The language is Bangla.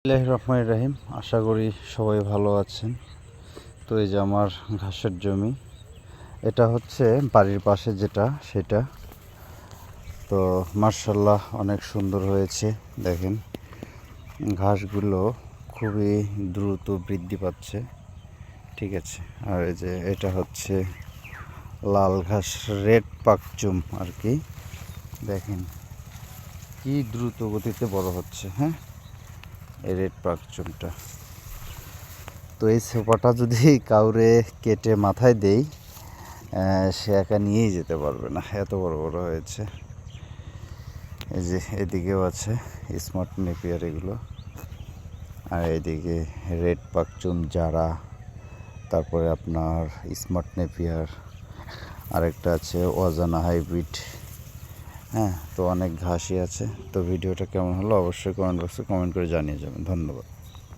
রহমানির রহিম। আশা করি সবাই ভালো আছেন। তো এই যে আমার ঘাসের জমি, এটা হচ্ছে বাড়ির পাশে যেটা সেটা। তো মার্শাল্লাহ অনেক সুন্দর হয়েছে। দেখেন ঘাসগুলো খুবই দ্রুত বৃদ্ধি পাচ্ছে, ঠিক আছে। আর এই যে এটা হচ্ছে লাল ঘাস, রেড পাকচুম আর কি। দেখেন কি দ্রুত গতিতে বড় হচ্ছে। হ্যাঁ, এই রেড পাকচুমটা। তো এই সোফাটা যদি কাউরে কেটে মাথায় দেই, সে একা নিয়েই যেতে পারবে না, এত বড় বড় হয়েছে। এই যে এদিকেও আছে স্মার্ট নেপিয়ার এগুলো, আর এইদিকে রেড পাকচুম জারা, তারপরে আপনার স্মার্ট নেপিয়ার, আরেকটা আছে অজানা হাইব্রিড। হ্যাঁ, তো অনেক ঘাসই আছে। তো ভিডিওটা কেমন হলো অবশ্যই কমেন্ট বক্সে কমেন্ট করে জানিয়ে যাবেন। ধন্যবাদ।